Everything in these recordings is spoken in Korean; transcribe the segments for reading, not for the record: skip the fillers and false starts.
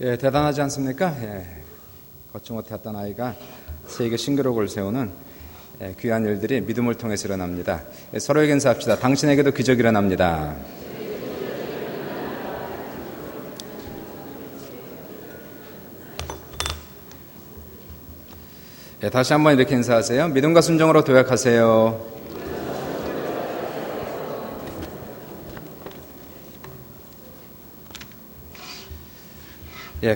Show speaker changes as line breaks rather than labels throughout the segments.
예, 대단하지 않습니까? 예, 걷지 못했던 아이가 세계 신기록을 세우는 귀한 일들이 믿음을 통해서 일어납니다. 서로에게 인사합시다. 당신에게도 기적이 일어납니다. 다시 한번 이렇게 인사하세요. 믿음과 순종으로 도약하세요.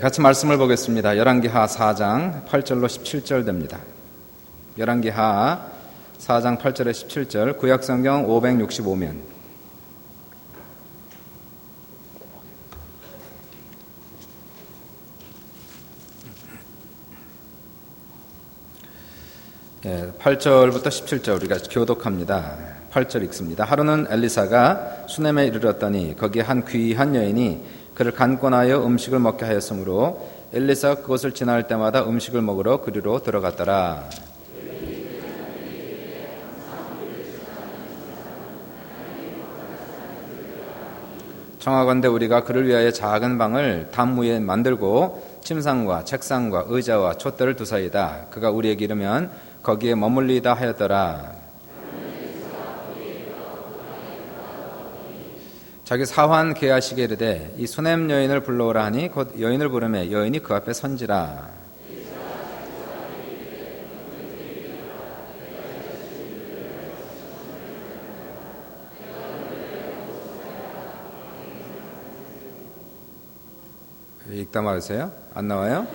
같이 말씀을 보겠습니다. 열왕기하 4장 8절로 17절 됩니다. 열왕기하 4장 8절에 17절, 구약성경 565면. 예, 8절부터 17절 우리가 교독합니다. 8절 읽습니다. 하루는 엘리사가 수넴에 이르렀더니 거기에 한 귀한 여인이 그를 간권하여 음식을 먹게 하였으므로 엘리사가 그곳을 지날 때마다 음식을 먹으러 그리로 들어갔더라. 청하건대 우리가 그를 위하여 작은 방을 담 위에 만들고 침상과 책상과 의자와 촛대를 두사이다. 그가 우리에게 이르면 거기에 머물리다 하였더라. 자기 사환 게하시게 이르되 이 수넴 여인을 불러오라 하니 곧 여인을 부르매 여인이 그 앞에 선지라. 읽다 말으세요? 안 나와요?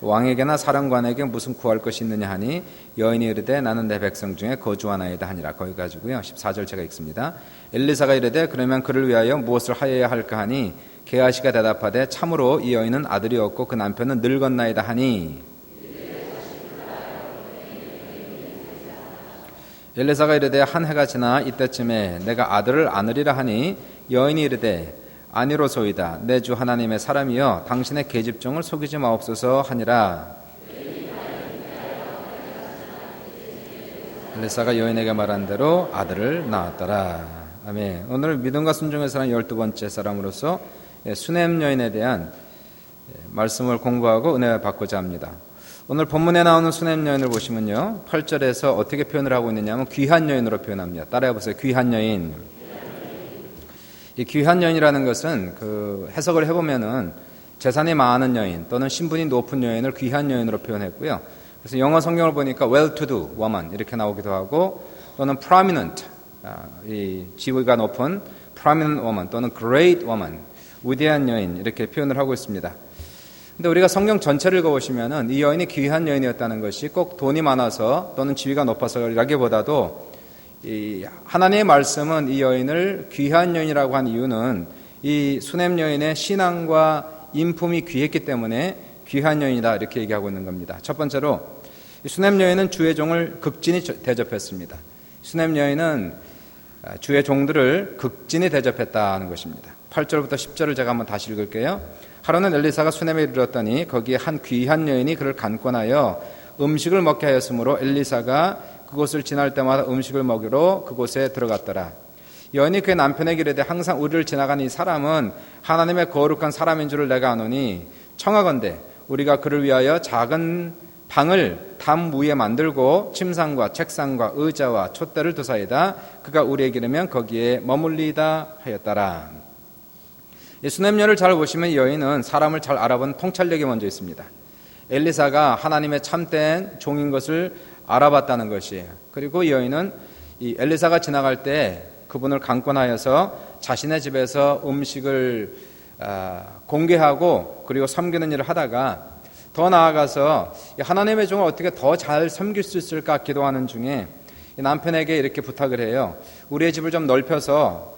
왕에게나 사령관에게 무슨 구할 것이 있느냐 하니 여인이 이르되 나는 내 백성 중에 거주하나이다 하니라. 거기 가지고요. 14절 제가 읽습니다. 엘리사가 이르되 그러면 그를 위하여 무엇을 하여야 할까 하니 게하시가 대답하되 참으로 이 여인은 아들이 없고 그 남편은 늙었나이다 하니 엘리사가 이르되 한 해가 지나 이때쯤에 내가 아들을 안으리라 하니 여인이 이르되 아니로소이다. 내 주 하나님의 사람이여 당신의 계집종을 속이지 마옵소서 하니라. 엘리사가 여인에게 말한 대로 아들을 낳았더라. 아멘. 오늘 믿음과 순종의 사람 12번째 사람으로서 수넴 여인에 대한 말씀을 공부하고 은혜 받고자 합니다. 오늘 본문에 나오는 수넴 여인을 보시면요, 8절에서 어떻게 표현을 하고 있느냐면 귀한 여인으로 표현합니다. 따라해 보세요. 귀한 여인. 이 귀한 여인이라는 것은 그 해석을 해보면은 재산이 많은 여인 또는 신분이 높은 여인을 귀한 여인으로 표현했고요. 그래서 영어 성경을 보니까 well-to-do woman 이렇게 나오기도 하고 또는 prominent, 이 지위가 높은 prominent woman 또는 great woman, 위대한 여인 이렇게 표현을 하고 있습니다. 근데 우리가 성경 전체를 읽어보시면은 이 여인이 귀한 여인이었다는 것이 꼭 돈이 많아서 또는 지위가 높아서라기보다도 이 하나님의 말씀은 이 여인을 귀한 여인이라고 한 이유는 이 수넴 여인의 신앙과 인품이 귀했기 때문에 귀한 여인이다 이렇게 얘기하고 있는 겁니다. 첫 번째로 이 수넴 여인은 주의 종을 극진히 대접했습니다. 수넴 여인은 주의 종들을 극진히 대접했다는 것입니다. 8절부터 10절을 제가 한번 다시 읽을게요. 하루는 엘리사가 수넴에 이르렀더니 거기에 한 귀한 여인이 그를 간권하여 음식을 먹게 하였으므로 엘리사가 그곳을 지날 때마다 음식을 먹으러 그곳에 들어갔더라. 여인이 그의 남편에게 이르되 항상 우리를 지나가는 이 사람은 하나님의 거룩한 사람인 줄을 내가 아노니 청하건대 우리가 그를 위하여 작은 방을 담 위에 만들고 침상과 책상과 의자와 촛대를 두사이다. 그가 우리에게 이르면 거기에 머물리다 하였더라. 이 수넴 여인을 잘 보시면 이 여인은 사람을 잘 알아본 통찰력이 먼저 있습니다. 엘리사가 하나님의 참된 종인 것을 알아봤다는 것이에요. 그리고 이 여인은 이 엘리사가 지나갈 때 그분을 간권하여서 자신의 집에서 음식을 공개하고 그리고 섬기는 일을 하다가 더 나아가서 하나님의 종을 어떻게 더 잘 섬길 수 있을까 기도하는 중에 남편에게 이렇게 부탁을 해요. 우리의 집을 좀 넓혀서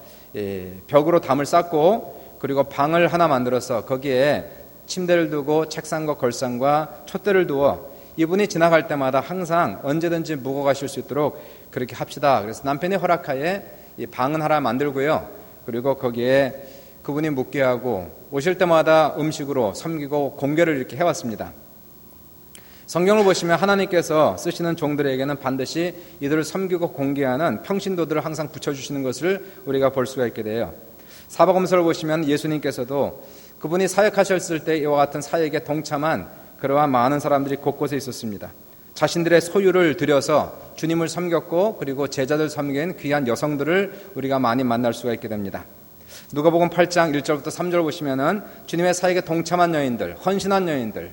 벽으로 담을 쌓고 그리고 방을 하나 만들어서 거기에 침대를 두고 책상과 걸상과 촛대를 두어 이분이 지나갈 때마다 항상 언제든지 묵어 가실 수 있도록 그렇게 합시다. 그래서 남편의 허락하에 이 방은 하나 만들고요. 그리고 거기에 그분이 묵게 하고 오실 때마다 음식으로 섬기고 공개를 이렇게 해왔습니다. 성경을 보시면 하나님께서 쓰시는 종들에게는 반드시 이들을 섬기고 공개하는 평신도들을 항상 붙여주시는 것을 우리가 볼 수가 있게 돼요. 사복음서를 보시면 예수님께서도 그분이 사역하셨을 때 이와 같은 사역에 동참한 그러한 많은 사람들이 곳곳에 있었습니다. 자신들의 소유를 들여서 주님을 섬겼고 그리고 제자들 섬긴 귀한 여성들을 우리가 많이 만날 수가 있게 됩니다. 누가복음 8장 1절부터 3절 보시면은 주님의 사역에 동참한 여인들, 헌신한 여인들,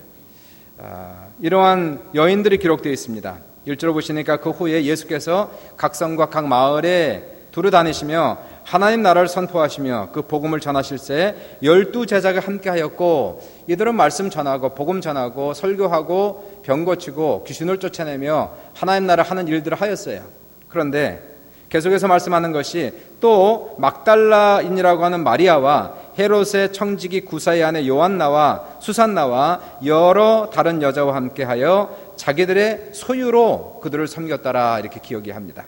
이러한 여인들이 기록되어 있습니다. 1절 보시니까 그 후에 예수께서 각 성과 각 마을에 두루 다니시며 하나님 나라를 선포하시며 그 복음을 전하실새 12제자가 함께하였고 이들은 말씀 전하고 복음 전하고 설교하고 병 고치고 귀신을 쫓아내며 하나님 나라 하는 일들을 하였어요. 그런데 계속해서 말씀하는 것이 또 막달라인이라고 하는 마리아와 헤롯의 청지기 구사의 아내 요한나와 수산나와 여러 다른 여자와 함께하여 자기들의 소유로 그들을 섬겼더라 이렇게 기억이 합니다.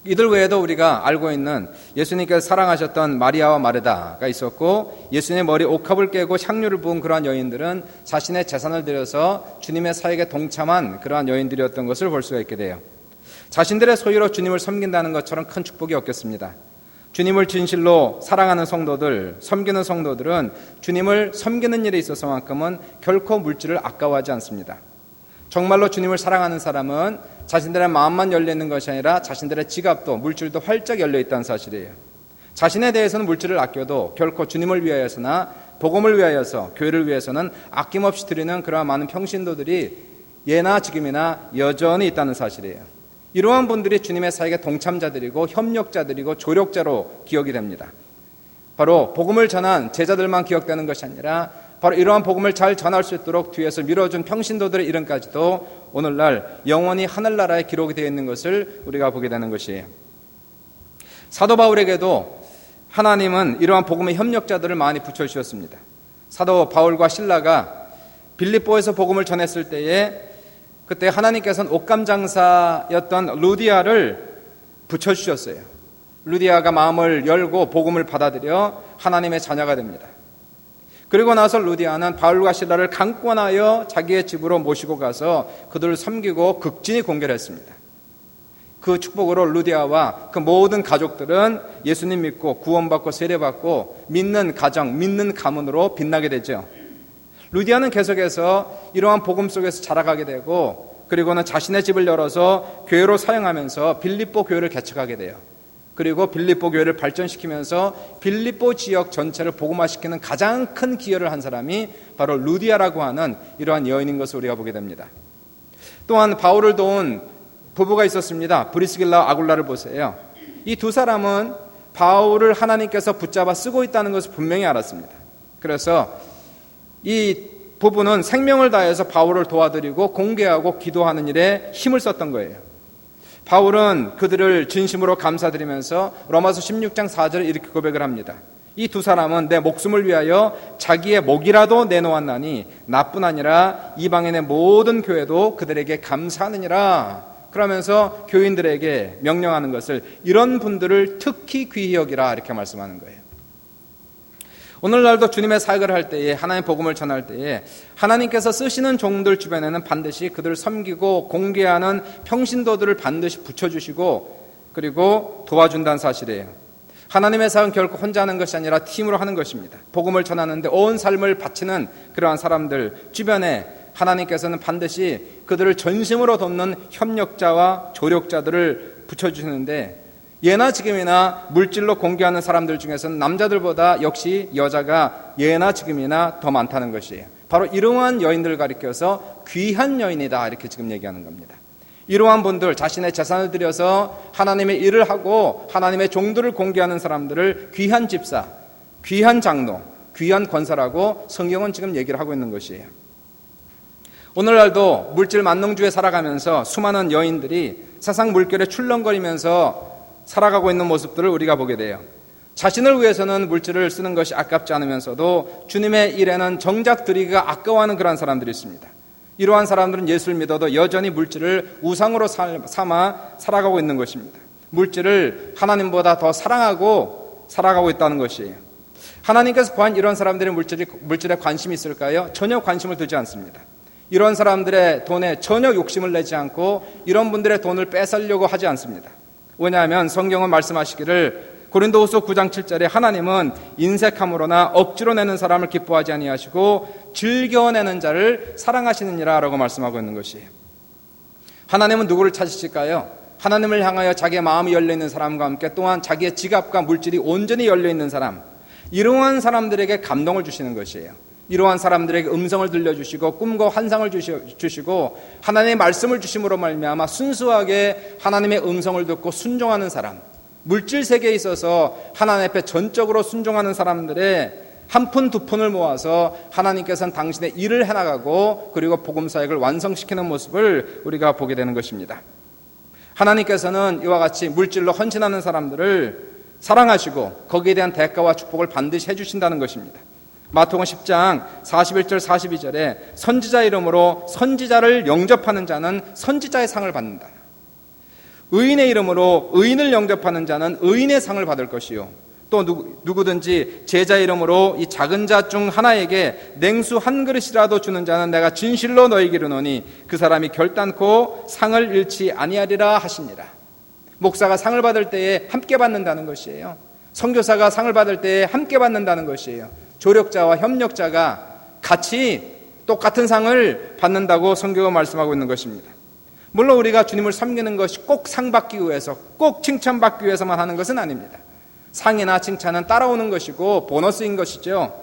이들 외에도 우리가 알고 있는 예수님께서 사랑하셨던 마리아와 마르다가 있었고 예수님의 머리 옥합을 깨고 향유를 부은 그러한 여인들은 자신의 재산을 들여서 주님의 사역에 동참한 그러한 여인들이었던 것을 볼 수가 있게 돼요. 자신들의 소유로 주님을 섬긴다는 것처럼 큰 축복이 없겠습니다. 주님을 진실로 사랑하는 성도들, 섬기는 성도들은 주님을 섬기는 일에 있어서만큼은 결코 물질을 아까워하지 않습니다. 정말로 주님을 사랑하는 사람은 자신들의 마음만 열려있는 것이 아니라 자신들의 지갑도 물질도 활짝 열려있다는 사실이에요. 자신에 대해서는 물질을 아껴도 결코 주님을 위하여서나 복음을 위하여서 교회를 위해서는 아낌없이 드리는 그러한 많은 평신도들이 예나 지금이나 여전히 있다는 사실이에요. 이러한 분들이 주님의 사역의 동참자들이고 협력자들이고 조력자로 기억이 됩니다. 바로 복음을 전한 제자들만 기억되는 것이 아니라 바로 이러한 복음을 잘 전할 수 있도록 뒤에서 밀어준 평신도들의 이름까지도 오늘날 영원히 하늘나라에 기록이 되어 있는 것을 우리가 보게 되는 것이에요. 사도 바울에게도 하나님은 이러한 복음의 협력자들을 많이 붙여주셨습니다. 사도 바울과 실라가 빌립보에서 복음을 전했을 때에 그때 하나님께서는 옷감 장사였던 루디아를 붙여주셨어요. 루디아가 마음을 열고 복음을 받아들여 하나님의 자녀가 됩니다. 그리고 나서 루디아는 바울과 실라를 강권하여 자기의 집으로 모시고 가서 그들을 섬기고 극진히 공개를 했습니다. 그 축복으로 루디아와 그 모든 가족들은 예수님 믿고 구원받고 세례받고 믿는 가정, 믿는 가문으로 빛나게 되죠. 루디아는 계속해서 이러한 복음 속에서 자라가게 되고 그리고는 자신의 집을 열어서 교회로 사용하면서 빌립보 교회를 개척하게 돼요. 그리고 빌립보 교회를 발전시키면서 빌립보 지역 전체를 복음화시키는 가장 큰 기여를 한 사람이 바로 루디아라고 하는 이러한 여인인 것을 우리가 보게 됩니다. 또한 바울을 도운 부부가 있었습니다. 브리스길라와 아굴라를 보세요. 이 두 사람은 바울을 하나님께서 붙잡아 쓰고 있다는 것을 분명히 알았습니다. 그래서 이 부부는 생명을 다해서 바울을 도와드리고 공개하고 기도하는 일에 힘을 썼던 거예요. 바울은 그들을 진심으로 감사드리면서 로마서 16장 4절에 이렇게 고백을 합니다. 이 두 사람은 내 목숨을 위하여 자기의 목이라도 내놓았나니 나뿐 아니라 이방인의 모든 교회도 그들에게 감사하느니라. 그러면서 교인들에게 명령하는 것을 이런 분들을 특히 귀히 여기라 이렇게 말씀하는 거예요. 오늘날도 주님의 사역을 할 때에 하나님의 복음을 전할 때에 하나님께서 쓰시는 종들 주변에는 반드시 그들을 섬기고 공개하는 평신도들을 반드시 붙여주시고 그리고 도와준다는 사실이에요. 하나님의 사역은 결코 혼자 하는 것이 아니라 팀으로 하는 것입니다. 복음을 전하는데 온 삶을 바치는 그러한 사람들 주변에 하나님께서는 반드시 그들을 전심으로 돕는 협력자와 조력자들을 붙여주시는데 예나 지금이나 물질로 공개하는 사람들 중에서는 남자들보다 역시 여자가 예나 지금이나 더 많다는 것이에요. 바로 이러한 여인들을 가리켜서 귀한 여인이다 이렇게 지금 얘기하는 겁니다. 이러한 분들 자신의 재산을 들여서 하나님의 일을 하고 하나님의 종들을 공개하는 사람들을 귀한 집사, 귀한 장로, 귀한 권사라고 성경은 지금 얘기를 하고 있는 것이에요. 오늘날도 물질 만능주의에 살아가면서 수많은 여인들이 세상 물결에 출렁거리면서 살아가고 있는 모습들을 우리가 보게 돼요. 자신을 위해서는 물질을 쓰는 것이 아깝지 않으면서도 주님의 일에는 정작 드리기가 아까워하는 그런 사람들이 있습니다. 이러한 사람들은 예수를 믿어도 여전히 물질을 우상으로 삼아 살아가고 있는 것입니다. 물질을 하나님보다 더 사랑하고 살아가고 있다는 것이에요. 하나님께서 과연 이런 사람들의 물질에 관심이 있을까요? 전혀 관심을 두지 않습니다. 이런 사람들의 돈에 전혀 욕심을 내지 않고 이런 분들의 돈을 뺏으려고 하지 않습니다. 왜냐하면 성경은 말씀하시기를 고린도후서 9장 7절에 하나님은 인색함으로나 억지로 내는 사람을 기뻐하지 아니하시고 즐겨내는 자를 사랑하시느니라 라고 말씀하고 있는 것이에요. 하나님은 누구를 찾으실까요? 하나님을 향하여 자기의 마음이 열려있는 사람과 함께 또한 자기의 지갑과 물질이 온전히 열려있는 사람, 이러한 사람들에게 감동을 주시는 것이에요. 이러한 사람들에게 음성을 들려주시고 꿈과 환상을 주시고 하나님의 말씀을 주심으로 말미암아 순수하게 하나님의 음성을 듣고 순종하는 사람, 물질 세계에 있어서 하나님 앞에 전적으로 순종하는 사람들의 한 푼 두 푼을 모아서 하나님께서는 당신의 일을 해나가고 그리고 복음 사역을 완성시키는 모습을 우리가 보게 되는 것입니다. 하나님께서는 이와 같이 물질로 헌신하는 사람들을 사랑하시고 거기에 대한 대가와 축복을 반드시 해주신다는 것입니다. 마태복음 10장 41절 42절에 선지자 이름으로 선지자를 영접하는 자는 선지자의 상을 받는다. 의인의 이름으로 의인을 영접하는 자는 의인의 상을 받을 것이요, 또 누구든지 제자 이름으로 이 작은 자 중 하나에게 냉수 한 그릇이라도 주는 자는 내가 진실로 너희에게 이르노니 그 사람이 결단코 상을 잃지 아니하리라 하시니라. 목사가 상을 받을 때에 함께 받는다는 것이에요. 선교사가 상을 받을 때에 함께 받는다는 것이에요. 조력자와 협력자가 같이 똑같은 상을 받는다고 성경은 말씀하고 있는 것입니다. 물론 우리가 주님을 섬기는 것이 꼭 상 받기 위해서, 꼭 칭찬받기 위해서만 하는 것은 아닙니다. 상이나 칭찬은 따라오는 것이고 보너스인 것이죠.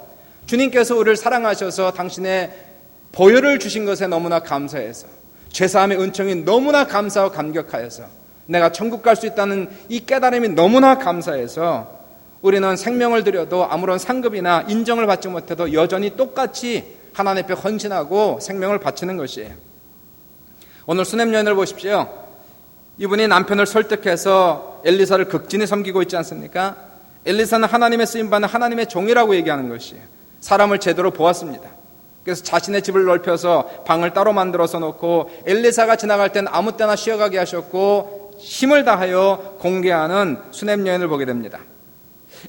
주님께서 우리를 사랑하셔서 당신의 보혈을 주신 것에 너무나 감사해서, 죄사함의 은총이 너무나 감사하고 감격하여서, 내가 천국 갈 수 있다는 이 깨달음이 너무나 감사해서 우리는 생명을 들여도 아무런 상급이나 인정을 받지 못해도 여전히 똑같이 하나님 앞에 헌신하고 생명을 바치는 것이에요. 오늘 수냄 여인을 보십시오. 이분이 남편을 설득해서 엘리사를 극진히 섬기고 있지 않습니까? 엘리사는 하나님의 쓰임받는 하나님의 종이라고 얘기하는 것이에요. 사람을 제대로 보았습니다. 그래서 자신의 집을 넓혀서 방을 따로 만들어서 놓고 엘리사가 지나갈 땐 아무 때나 쉬어가게 하셨고 힘을 다하여 공개하는 수냄 여인을 보게 됩니다.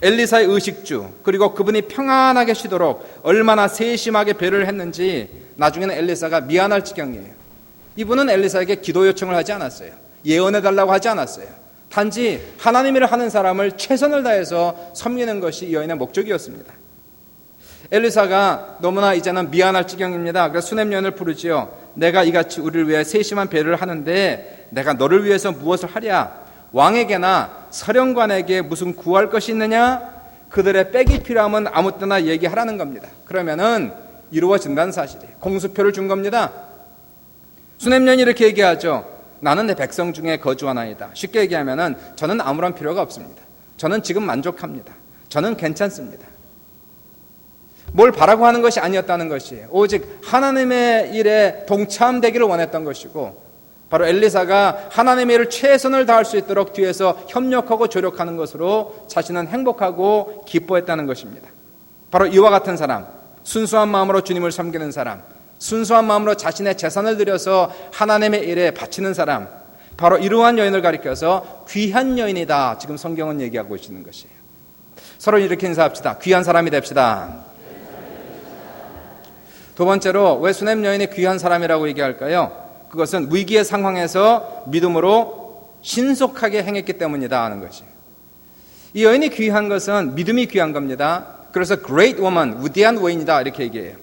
엘리사의 의식주, 그리고 그분이 평안하게 쉬도록 얼마나 세심하게 배려를 했는지 나중에는 엘리사가 미안할 지경이에요. 이분은 엘리사에게 기도 요청을 하지 않았어요. 예언해달라고 하지 않았어요. 단지 하나님을 하는 사람을 최선을 다해서 섬기는 것이 이 여인의 목적이었습니다. 엘리사가 너무나 이제는 미안할 지경입니다. 그래서 수냄 여인을 부르지요. 내가 이같이 우리를 위해 세심한 배려를 하는데 내가 너를 위해서 무엇을 하랴? 왕에게나 서령관에게 무슨 구할 것이 있느냐? 그들의 백이 필요하면 아무 때나 얘기하라는 겁니다. 그러면은 이루어진다는 사실이에요. 공수표를 준 겁니다. 수냄 여인이 이렇게 얘기하죠. 나는 내 백성 중에 거주하나이다. 쉽게 얘기하면은 저는 아무런 필요가 없습니다. 저는 지금 만족합니다. 저는 괜찮습니다. 뭘 바라고 하는 것이 아니었다는 것이에요. 오직 하나님의 일에 동참되기를 원했던 것이고, 바로 엘리사가 하나님의 일을 최선을 다할 수 있도록 뒤에서 협력하고 조력하는 것으로 자신은 행복하고 기뻐했다는 것입니다. 바로 이와 같은 사람, 순수한 마음으로 주님을 섬기는 사람, 순수한 마음으로 자신의 재산을 들여서 하나님의 일에 바치는 사람, 바로 이러한 여인을 가리켜서 귀한 여인이다, 지금 성경은 얘기하고 있는 것이에요. 서로 이렇게 인사합시다. 귀한 사람이 됩시다. 두 번째로 왜 수냄 여인이 귀한 사람이라고 얘기할까요? 그것은 위기의 상황에서 믿음으로 신속하게 행했기 때문이다 하는 것이에요. 이 여인이 귀한 것은 믿음이 귀한 겁니다. 그래서 great woman, 위대한 여인이다 이렇게 얘기해요.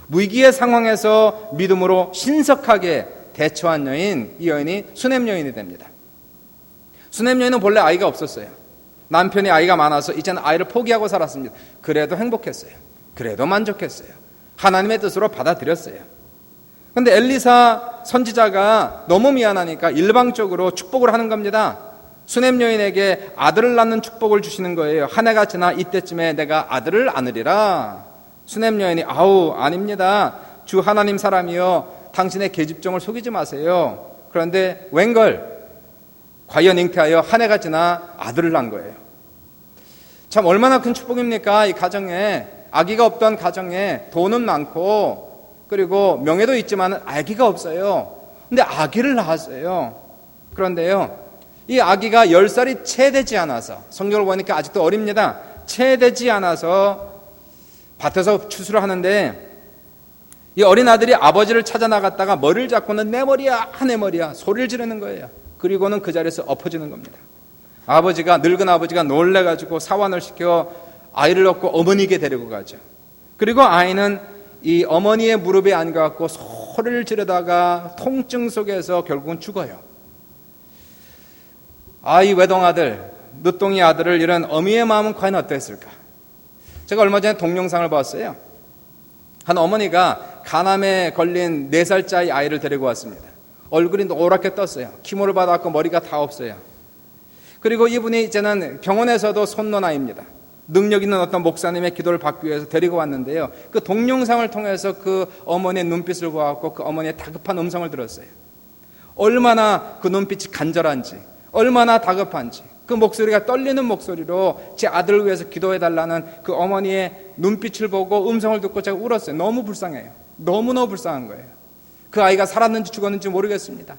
위기의 상황에서 믿음으로 신속하게 대처한 여인, 이 여인이 수냄 여인이 됩니다. 수냄 여인은 본래 아이가 없었어요. 남편이 아이가 많아서 이제는 아이를 포기하고 살았습니다. 그래도 행복했어요. 그래도 만족했어요. 하나님의 뜻으로 받아들였어요. 그런데 엘리사 선지자가 너무 미안하니까 일방적으로 축복을 하는 겁니다. 수냄 여인에게 아들을 낳는 축복을 주시는 거예요. 한 해가 지나 이때쯤에 내가 아들을 안으리라. 수냄 여인이 아닙니다. 주 하나님 사람이요, 당신의 계집종을 속이지 마세요. 그런데 웬걸 과연 잉태하여 한 해가 지나 아들을 낳은 거예요. 참 얼마나 큰 축복입니까? 이 가정에, 아기가 없던 가정에 돈은 많고 그리고 명예도 있지만 아기가 없어요. 근데 아기를 낳았어요. 그런데요, 이 아기가 10살이 채 되지 않아서, 성경을 보니까 아직도 어립니다. 채 되지 않아서 밭에서 추수를 하는데 이 어린 아들이 아버지를 찾아 나갔다가 머리를 잡고는 내 머리야, 내 머리야 소리를 지르는 거예요. 그리고는 그 자리에서 엎어지는 겁니다. 늙은 아버지가 놀래가지고 사환을 시켜 아이를 얻고 어머니에게 데리고 가죠. 그리고 아이는 이 어머니의 무릎에 앉아갖고 소리를 지르다가 통증 속에서 결국은 죽어요. 이 외동아들, 늦둥이 아들을 잃은 어미의 마음은 과연 어땠을까? 제가 얼마 전에 동영상을 봤어요. 한 어머니가 간암에 걸린 4살짜리 아이를 데리고 왔습니다. 얼굴이 노랗게 떴어요. 키모를 받았고 머리가 다 없어요. 그리고 이분이 이제는 병원에서도 손노나입니다. 능력 있는 어떤 목사님의 기도를 받기 위해서 데리고 왔는데요. 그 동영상을 통해서 그 어머니의 눈빛을 보았고 그 어머니의 다급한 음성을 들었어요. 얼마나 그 눈빛이 간절한지, 얼마나 다급한지, 그 목소리가 떨리는 목소리로 제 아들을 위해서 기도해달라는 그 어머니의 눈빛을 보고 음성을 듣고 제가 울었어요. 너무 불쌍해요. 너무너무 불쌍한 거예요. 그 아이가 살았는지 죽었는지 모르겠습니다.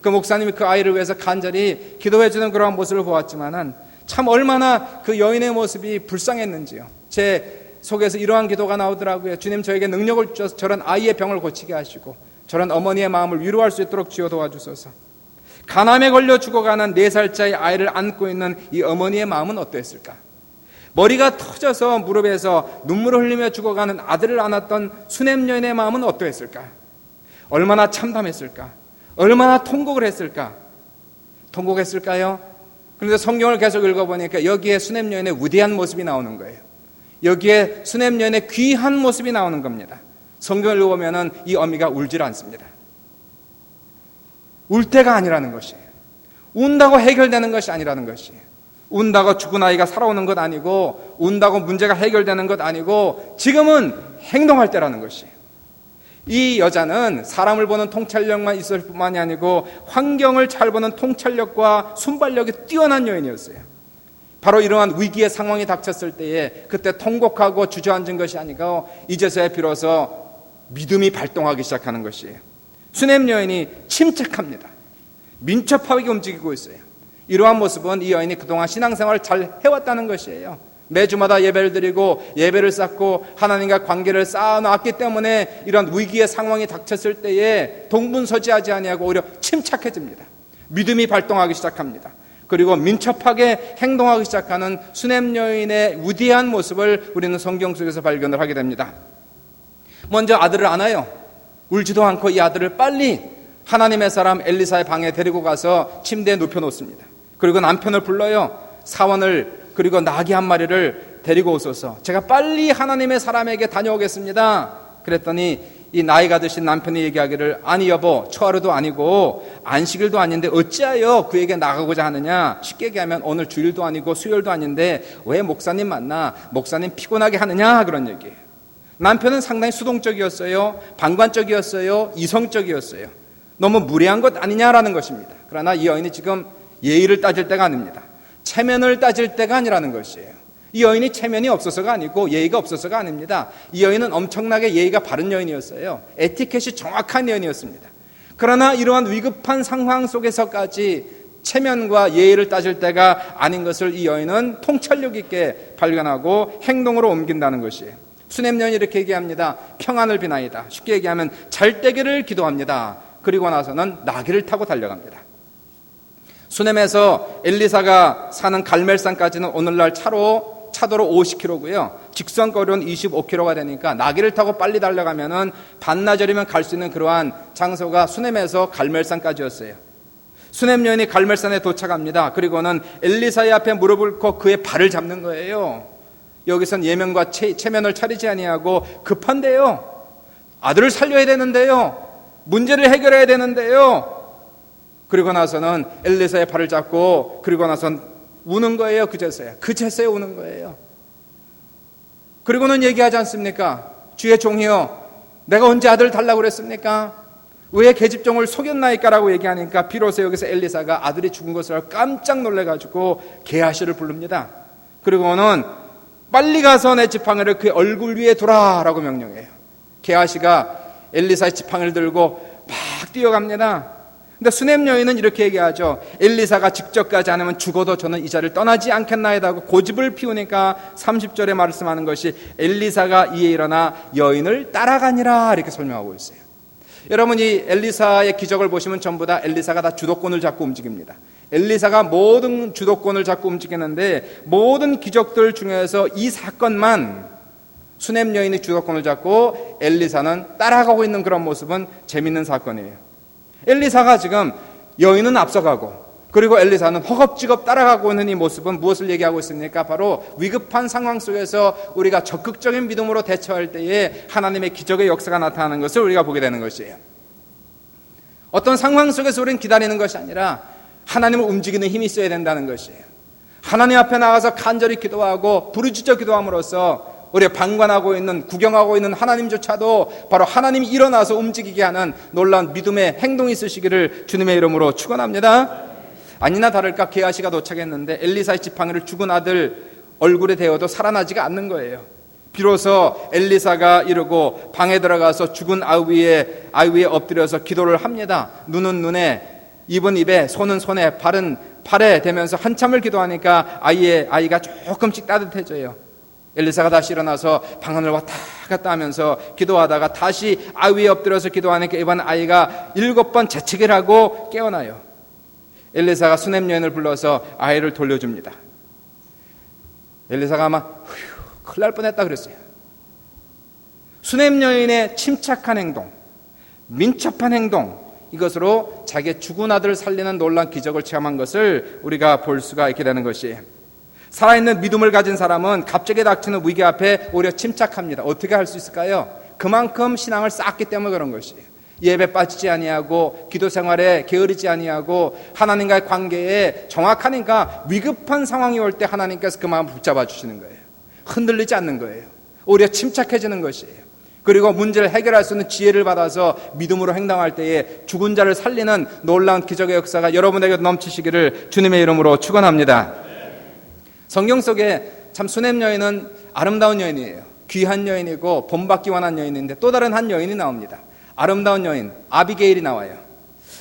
그 목사님이 그 아이를 위해서 간절히 기도해주는 그러한 모습을 보았지만은 참 얼마나 그 여인의 모습이 불쌍했는지요. 제 속에서 이러한 기도가 나오더라고요. 주님, 저에게 능력을 주셔서 저런 아이의 병을 고치게 하시고 저런 어머니의 마음을 위로할 수 있도록 주여 도와주소서. 간암에 걸려 죽어가는 4살짜리 아이를 안고 있는 이 어머니의 마음은 어떠했을까? 머리가 터져서 무릎에서 눈물을 흘리며 죽어가는 아들을 안았던 수냄 여인의 마음은 어떠했을까? 얼마나 참담했을까? 얼마나 통곡을 했을까? 통곡했을까요? 그런데 성경을 계속 읽어보니까 여기에 수냄 여인의 위대한 모습이 나오는 거예요. 여기에 수냄 여인의 귀한 모습이 나오는 겁니다. 성경을 읽어보면 이 어미가 울질 않습니다. 울 때가 아니라는 것이에요. 운다고 해결되는 것이 아니라는 것이에요. 운다고 죽은 아이가 살아오는 것 아니고, 운다고 문제가 해결되는 것 아니고, 지금은 행동할 때라는 것이에요. 이 여자는 사람을 보는 통찰력만 있을 뿐만이 아니고 환경을 잘 보는 통찰력과 순발력이 뛰어난 여인이었어요. 바로 이러한 위기의 상황이 닥쳤을 때에 그때 통곡하고 주저앉은 것이 아니고 이제서야 비로소 믿음이 발동하기 시작하는 것이에요. 수냄 여인이 침착합니다. 민첩하게 움직이고 있어요. 이러한 모습은 이 여인이 그동안 신앙생활을 잘 해왔다는 것이에요. 매주마다 예배를 드리고 예배를 쌓고 하나님과 관계를 쌓아놨기 때문에 이런 위기의 상황이 닥쳤을 때에 동분서지하지 아니하고 오히려 침착해집니다. 믿음이 발동하기 시작합니다. 그리고 민첩하게 행동하기 시작하는 수냄 여인의 위대한 모습을 우리는 성경 속에서 발견을 하게 됩니다. 먼저 아들을 안아요. 울지도 않고 이 아들을 빨리 하나님의 사람 엘리사의 방에 데리고 가서 침대에 눕혀놓습니다. 그리고 남편을 불러요. 사원을 그리고 나귀 한 마리를 데리고 오소서. 제가 빨리 하나님의 사람에게 다녀오겠습니다. 그랬더니 이 나이가 드신 남편이 얘기하기를, 아니 여보, 초하루도 아니고 안식일도 아닌데 어찌하여 그에게 나가고자 하느냐. 쉽게 얘기하면 오늘 주일도 아니고 수요일도 아닌데 왜 목사님 만나 목사님 피곤하게 하느냐, 그런 얘기예요. 남편은 상당히 수동적이었어요. 방관적이었어요. 이성적이었어요. 너무 무례한 것 아니냐라는 것입니다. 그러나 이 여인이 지금 예의를 따질 때가 아닙니다. 체면을 따질 때가 아니라는 것이에요. 이 여인이 체면이 없어서가 아니고 예의가 없어서가 아닙니다. 이 여인은 엄청나게 예의가 바른 여인이었어요. 에티켓이 정확한 여인이었습니다. 그러나 이러한 위급한 상황 속에서까지 체면과 예의를 따질 때가 아닌 것을 이 여인은 통찰력 있게 발견하고 행동으로 옮긴다는 것이에요. 수냄 여인이 이렇게 얘기합니다. 평안을 비나이다. 쉽게 얘기하면 잘 되기를 기도합니다. 그리고 나서는 나귀를 타고 달려갑니다. 수넴에서 엘리사가 사는 갈멜산까지는 오늘날 차도로 50km고요. 직선거리는 25km가 되니까 나귀를 타고 빨리 달려가면은 반나절이면 갈 수 있는 그러한 장소가 수넴에서 갈멜산까지였어요. 수넴 여인이 갈멜산에 도착합니다. 그리고는 엘리사의 앞에 무릎을 꿇고 그의 발을 잡는 거예요. 여기선 예면과 체면을 차리지 아니하고 급한데요. 아들을 살려야 되는데요. 문제를 해결해야 되는데요. 그리고 나서는 엘리사의 발을 잡고 그리고 나선 우는 거예요. 그제서야 우는 거예요. 그리고는 얘기하지 않습니까? 주의 종이여, 내가 언제 아들을 달라고 그랬습니까? 왜 계집종을 속였나이까라고 얘기하니까 비로소 여기서 엘리사가 아들이 죽은 것을 깜짝 놀래가지고 게하시를 부릅니다. 그리고는 빨리 가서 내 지팡이를 그의 얼굴 위에 두라라고 명령해요. 게하시가 엘리사의 지팡이를 들고 막 뛰어갑니다. 근데 수넴 여인은 이렇게 얘기하죠. 엘리사가 직접 가지 않으면 죽어도 저는 이 자리를 떠나지 않겠나이다 하고 고집을 피우니까 30절에 말씀하는 것이 엘리사가 이에 일어나 여인을 따라가니라 이렇게 설명하고 있어요. 여러분, 이 엘리사의 기적을 보시면 전부 다 엘리사가 다 주도권을 잡고 움직입니다. 엘리사가 모든 주도권을 잡고 움직이는데 모든 기적들 중에서 이 사건만 수넴 여인이 주도권을 잡고 엘리사는 따라가고 있는 그런 모습은 재밌는 사건이에요. 엘리사가 지금 여인은 앞서가고 그리고 엘리사는 허겁지겁 따라가고 있는 이 모습은 무엇을 얘기하고 있습니까? 바로 위급한 상황 속에서 우리가 적극적인 믿음으로 대처할 때에 하나님의 기적의 역사가 나타나는 것을 우리가 보게 되는 것이에요. 어떤 상황 속에서 우리는 기다리는 것이 아니라 하나님을 움직이는 힘이 있어야 된다는 것이에요. 하나님 앞에 나가서 간절히 기도하고 부르짖어 기도함으로써 우리가 방관하고 있는, 구경하고 있는 하나님조차도 바로 하나님이 일어나서 움직이게 하는 놀라운 믿음의 행동이 있으시기를 주님의 이름으로 축원합니다. 아니나 다를까 게하시가 도착했는데 엘리사의 지팡이를 죽은 아들 얼굴에 대어도 살아나지가 않는 거예요. 비로소 엘리사가 이르고 방에 들어가서 죽은 아위 위에 엎드려서 기도를 합니다. 눈은 눈에, 입은 입에, 손은 손에, 발은 팔에 대면서 한참을 기도하니까 아이가 조금씩 따뜻해져요. 엘리사가 다시 일어나서 방안을 왔다 갔다 하면서 기도하다가 다시 아위 위에 엎드려서 기도하니까 이번 아이가 7번 재채기를 하고 깨어나요. 엘리사가 수넴 여인을 불러서 아이를 돌려줍니다. 엘리사가 아마 큰일 날 뻔했다 그랬어요. 수넴 여인의 침착한 행동, 민첩한 행동, 이것으로 자기의 죽은 아들을 살리는 놀라운 기적을 체험한 것을 우리가 볼 수가 있게 되는 것이에요. 살아있는 믿음을 가진 사람은 갑자기 닥치는 위기 앞에 오히려 침착합니다. 어떻게 할 수 있을까요? 그만큼 신앙을 쌓았기 때문에 그런 것이에요. 예배 빠지지 아니하고 기도 생활에 게으르지 아니하고 하나님과의 관계에 정확하니까 위급한 상황이 올 때 하나님께서 그 마음을 붙잡아 주시는 거예요. 흔들리지 않는 거예요. 오히려 침착해지는 것이에요. 그리고 문제를 해결할 수 있는 지혜를 받아서 믿음으로 행동할 때에 죽은 자를 살리는 놀라운 기적의 역사가 여러분에게 넘치시기를 주님의 이름으로 축원합니다. 성경 속에 참 수넴 여인은 아름다운 여인이에요. 귀한 여인이고 본받기 원한 여인인데 또 다른 한 여인이 나옵니다. 아름다운 여인 아비게일이 나와요.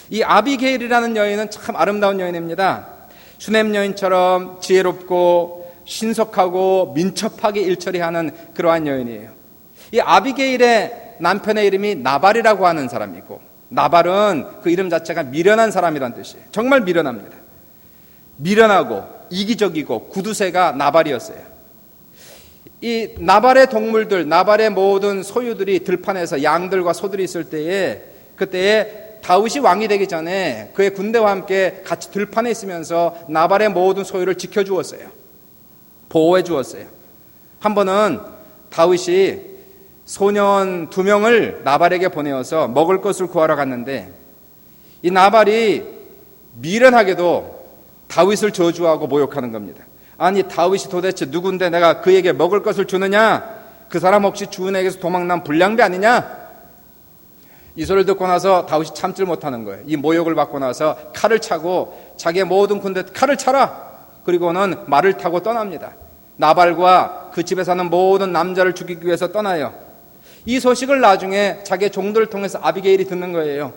이 아비게일이라는 여인은 참 아름다운 여인입니다. 수넴 여인처럼 지혜롭고 신속하고 민첩하게 일처리하는 그러한 여인이에요. 이 아비게일의 남편의 이름이 나발이라고 하는 사람이고, 나발은 그 이름 자체가 미련한 사람이란 뜻이에요. 정말 미련합니다. 미련하고 이기적이고 구두쇠가 나발이었어요. 이 나발의 동물들, 나발의 모든 소유들이 들판에서 양들과 소들이 있을 때에, 그때에 다윗이 왕이 되기 전에 그의 군대와 함께 같이 들판에 있으면서 나발의 모든 소유를 지켜주었어요. 보호해 주었어요. 한 번은 다윗이 소년 2명을 나발에게 보내어서 먹을 것을 구하러 갔는데, 이 나발이 미련하게도 다윗을 저주하고 모욕하는 겁니다. 아니, 다윗이 도대체 누군데 내가 그에게 먹을 것을 주느냐? 그 사람 혹시 주인에게서 도망난 불량배 아니냐? 이 소리를 듣고 나서 다윗이 참질 못하는 거예요. 이 모욕을 받고 나서 칼을 차고 자기의 모든 군대 칼을 차라! 그리고는 말을 타고 떠납니다. 나발과 그 집에 사는 모든 남자를 죽이기 위해서 떠나요. 이 소식을 나중에 자기의 종들을 통해서 아비게일이 듣는 거예요.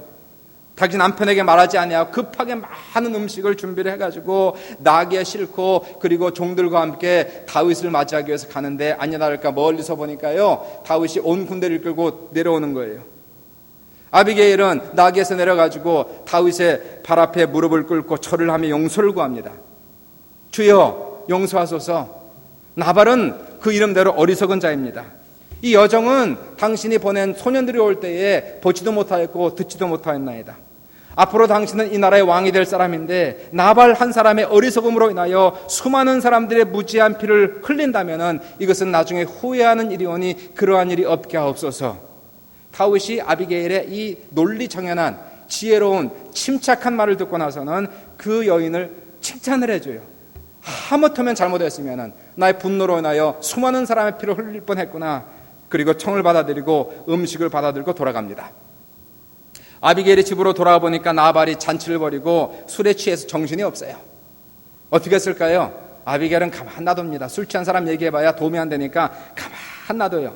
자기 남편에게 말하지 아니하고 급하게 많은 음식을 준비를 해가지고 나귀에 싣고 그리고 종들과 함께 다윗을 맞이하기 위해서 가는데, 아니나 다를까 멀리서 보니까요 다윗이 온 군대를 끌고 내려오는 거예요. 아비게일은 나귀에서 내려가지고 다윗의 발 앞에 무릎을 꿇고 절을 하며 용서를 구합니다. 주여 용서하소서. 나발은 그 이름대로 어리석은 자입니다. 이 여정은 당신이 보낸 소년들이 올 때에 보지도 못하였고 듣지도 못하였나이다. 앞으로 당신은 이 나라의 왕이 될 사람인데 나발 한 사람의 어리석음으로 인하여 수많은 사람들의 무지한 피를 흘린다면 이것은 나중에 후회하는 일이 오니 그러한 일이 없게 하옵소서. 다윗이 아비게일의 이 논리정연한 지혜로운 침착한 말을 듣고 나서는 그 여인을 칭찬을 해줘요. 하마터면 잘못했으면 나의 분노로 인하여 수많은 사람의 피를 흘릴 뻔했구나. 그리고 청을 받아들이고 음식을 받아들고 돌아갑니다. 아비게일이 집으로 돌아와 보니까 나발이 잔치를 벌이고 술에 취해서 정신이 없어요. 어떻게 했을까요? 아비게일은 가만 놔둡니다. 술 취한 사람 얘기해봐야 도움이 안 되니까 가만 놔둬요.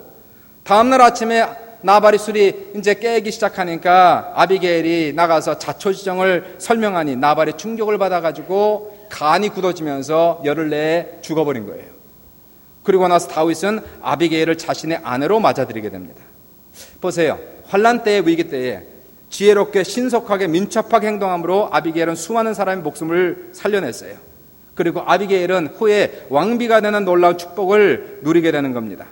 다음날 아침에 나발이 술이 이제 깨기 시작하니까 아비게일이 나가서 자초지정을 설명하니 나발이 충격을 받아가지고 간이 굳어지면서 열흘 내에 죽어버린 거예요. 그리고 나서 다윗은 아비게일을 자신의 아내로 맞아들이게 됩니다. 보세요. 환란 때의 위기 때에 지혜롭게 신속하게 민첩하게 행동함으로 아비게일은 수많은 사람의 목숨을 살려냈어요. 그리고 아비게일은 후에 왕비가 되는 놀라운 축복을 누리게 되는 겁니다.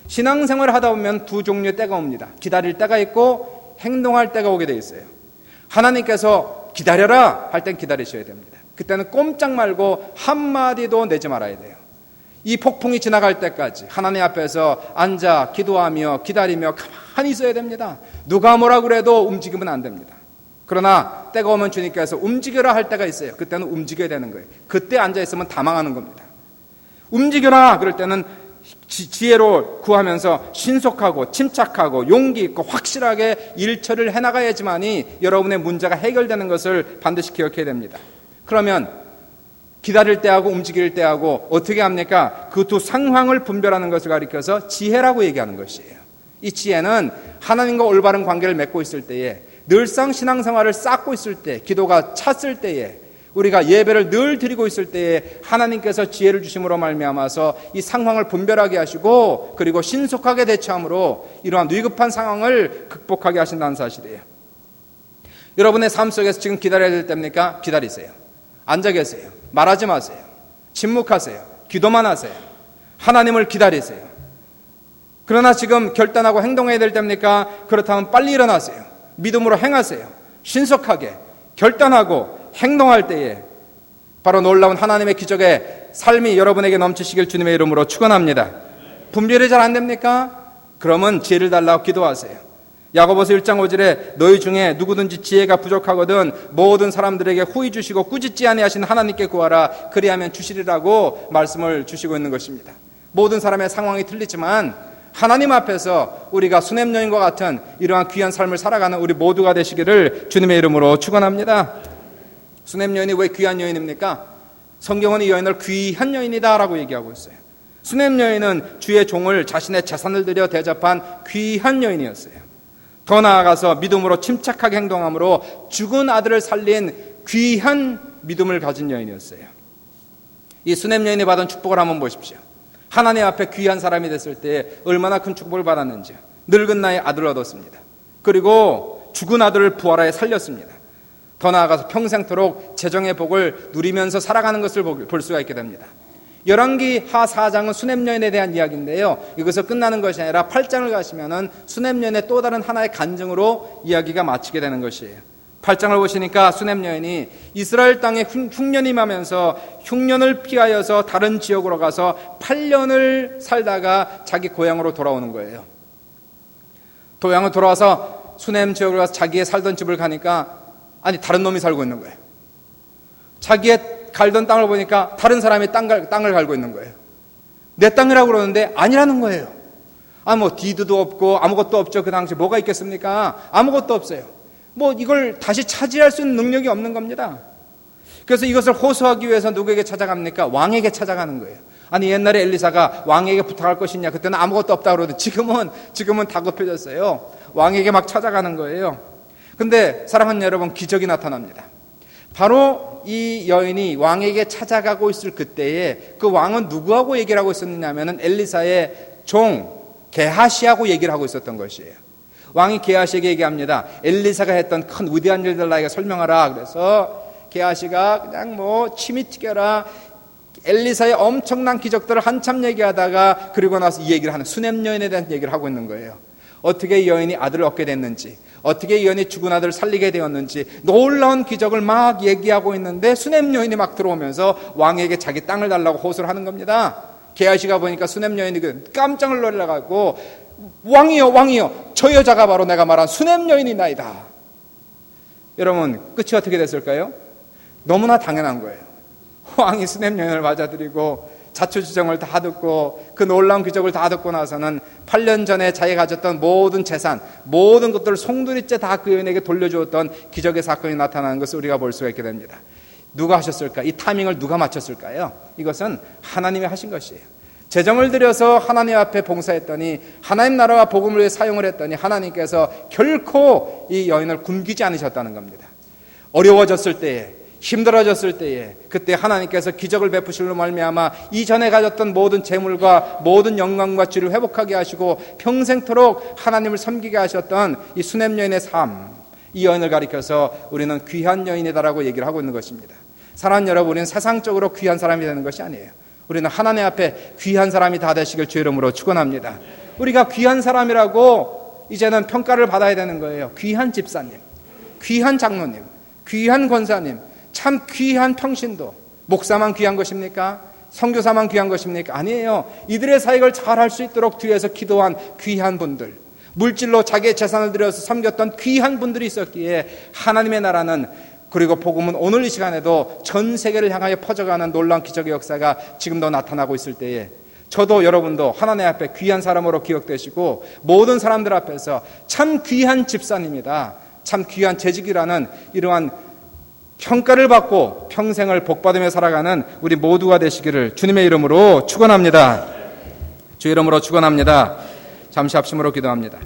신앙생활을 하다 보면 두 종류의 때가 옵니다. 기다릴 때가 있고 행동할 때가 오게 돼 있어요. 하나님께서 기다려라 할 땐 기다리셔야 됩니다. 그때는 꼼짝 말고 한마디도 내지 말아야 돼요. 이 폭풍이 지나갈 때까지 하나님 앞에서 앉아 기도하며 기다리며 가만히 있어야 됩니다. 누가 뭐라 그래도 움직이면 안 됩니다. 그러나 때가 오면 주님께서 움직여라 할 때가 있어요. 그때는 움직여야 되는 거예요. 그때 앉아있으면 다 망하는 겁니다. 움직여라 그럴 때는 지혜로 구하면서 신속하고 침착하고 용기 있고 확실하게 일처리를 해나가야지만이 여러분의 문제가 해결되는 것을 반드시 기억해야 됩니다. 그러면 기다릴 때하고 움직일 때하고 어떻게 합니까? 그 두 상황을 분별하는 것을 가리켜서 지혜라고 얘기하는 것이에요. 이 지혜는 하나님과 올바른 관계를 맺고 있을 때에, 늘상 신앙생활을 쌓고 있을 때, 기도가 찼을 때에, 우리가 예배를 늘 드리고 있을 때에 하나님께서 지혜를 주심으로 말미암아서 이 상황을 분별하게 하시고 그리고 신속하게 대처함으로 이러한 위급한 상황을 극복하게 하신다는 사실이에요. 여러분의 삶 속에서 지금 기다려야 될 때입니까? 기다리세요. 앉아 계세요. 말하지 마세요. 침묵하세요. 기도만 하세요. 하나님을 기다리세요. 그러나 지금 결단하고 행동해야 될 때입니까? 그렇다면 빨리 일어나세요. 믿음으로 행하세요. 신속하게 결단하고 행동할 때에 바로 놀라운 하나님의 기적의 삶이 여러분에게 넘치시길 주님의 이름으로 축원합니다. 분별이 잘 안 됩니까? 그러면 지혜를 달라고 기도하세요. 야고보서 1장 5절에 너희 중에 누구든지 지혜가 부족하거든 모든 사람들에게 후히 주시고 꾸짖지 아니하신 하나님께 구하라 그리하면 주시리라고 말씀을 주시고 있는 것입니다. 모든 사람의 상황이 틀리지만 하나님 앞에서 우리가 수냄 여인과 같은 이러한 귀한 삶을 살아가는 우리 모두가 되시기를 주님의 이름으로 축원합니다. 수냄 여인이 왜 귀한 여인입니까? 성경은 이 여인을 귀한 여인이다라고 얘기하고 있어요. 수냄 여인은 주의 종을 자신의 재산을 들여 대접한 귀한 여인이었어요. 더 나아가서 믿음으로 침착하게 행동함으로 죽은 아들을 살린 귀한 믿음을 가진 여인이었어요. 이 수냄 여인이 받은 축복을 한번 보십시오. 하나님 앞에 귀한 사람이 됐을 때 얼마나 큰 축복을 받았는지. 늙은 나이에 아들을 얻었습니다. 그리고 죽은 아들을 부활하여 살렸습니다. 더 나아가서 평생토록 재정의 복을 누리면서 살아가는 것을 볼 수가 있게 됩니다. 열왕기 하 4장은 수냄 여인에 대한 이야기인데요. 이것을 끝나는 것이 아니라 8장을 가시면은 수냄 여인의 또 다른 하나의 간증으로 이야기가 마치게 되는 것이에요. 8장을 보시니까 수냄 여인이 이스라엘 땅에 흉년이 임하면서 흉년을 피하여서 다른 지역으로 가서 8년을 살다가 자기 고향으로 돌아오는 거예요. 고향으로 돌아와서 수냄 지역으로 가서 자기의 살던 집을 가니까 아니 다른 놈이 살고 있는 거예요. 자기의 갈던 땅을 보니까 다른 사람이 땅을 갈고 있는 거예요. 내 땅이라고 그러는데 아니라는 거예요. 뭐 디드도 없고 아무것도 없죠. 그 당시 뭐가 있겠습니까? 아무것도 없어요. 이걸 다시 차지할 수 있는 능력이 없는 겁니다. 그래서 이것을 호소하기 위해서 누구에게 찾아갑니까? 왕에게 찾아가는 거예요. 아니 옛날에 엘리사가 왕에게 부탁할 것이냐? 그때는 아무것도 없다고 그러는데 지금은 다급해졌어요. 왕에게 막 찾아가는 거예요. 근데 사랑하는 여러분, 기적이 나타납니다. 바로 이 여인이 왕에게 찾아가고 있을 그때에 그 왕은 누구하고 얘기를 하고 있었느냐 하면은 엘리사의 종 게하시하고 얘기를 하고 있었던 것이에요. 왕이 게하시에게 얘기합니다. 엘리사가 했던 큰 위대한 일들 나에게 설명하라. 그래서 게하시가 그냥 침이 튀겨라 엘리사의 엄청난 기적들을 한참 얘기하다가 그리고 나서 이 얘기를 하는 수냄 여인에 대한 얘기를 하고 있는 거예요. 어떻게 이 여인이 아들을 얻게 됐는지, 어떻게 이 여인이 죽은 아들을 살리게 되었는지 놀라운 기적을 막 얘기하고 있는데 수냄 여인이 막 들어오면서 왕에게 자기 땅을 달라고 호소를 하는 겁니다. 게하시가 보니까 수냄 여인이 깜짝 놀라가지고 왕이여 저 여자가 바로 내가 말한 수냄 여인이나이다. 여러분 끝이 어떻게 됐을까요? 너무나 당연한 거예요. 왕이 수냄 여인을 맞아들이고 자초지정을 다 듣고 그 놀라운 기적을 다 듣고 나서는 8년 전에 자기가 가졌던 모든 재산, 모든 것들을 송두리째 다 그 여인에게 돌려주었던 기적의 사건이 나타나는 것을 우리가 볼 수가 있게 됩니다. 누가 하셨을까? 이 타이밍을 누가 맞췄을까요? 이것은 하나님이 하신 것이에요. 재정을 들여서 하나님 앞에 봉사했더니 하나님 나라와 복음을 위해 사용을 했더니 하나님께서 결코 이 여인을 굶기지 않으셨다는 겁니다. 어려워졌을 때에, 힘들어졌을 때에 그때 하나님께서 기적을 베푸실로 말미암아 이전에 가졌던 모든 재물과 모든 영광과 지를 회복하게 하시고 평생토록 하나님을 섬기게 하셨던 이 수냄 여인의 삶, 이 여인을 가리켜서 우리는 귀한 여인이다라고 얘기를 하고 있는 것입니다. 사랑하는 여러분, 우리는 세상적으로 귀한 사람이 되는 것이 아니에요. 우리는 하나님 앞에 귀한 사람이 다 되시길 주의 이름으로 축원합니다. 우리가 귀한 사람이라고 이제는 평가를 받아야 되는 거예요. 귀한 집사님, 귀한 장로님, 귀한 권사님, 참 귀한 평신도. 목사만 귀한 것입니까? 선교사만 귀한 것입니까? 아니에요. 이들의 사역을 잘 할 수 있도록 뒤에서 기도한 귀한 분들, 물질로 자기의 재산을 들여서 섬겼던 귀한 분들이 있었기에 하나님의 나라는, 그리고 복음은 오늘 이 시간에도 전 세계를 향하여 퍼져가는 놀라운 기적의 역사가 지금도 나타나고 있을 때에 저도 여러분도 하나님 앞에 귀한 사람으로 기억되시고 모든 사람들 앞에서 참 귀한 집사님이다, 참 귀한 재직이라는 이러한 평가를 받고 평생을 복받으며 살아가는 우리 모두가 되시기를 주님의 이름으로 축원합니다. 주의 이름으로 축원합니다. 잠시 합심으로 기도합니다.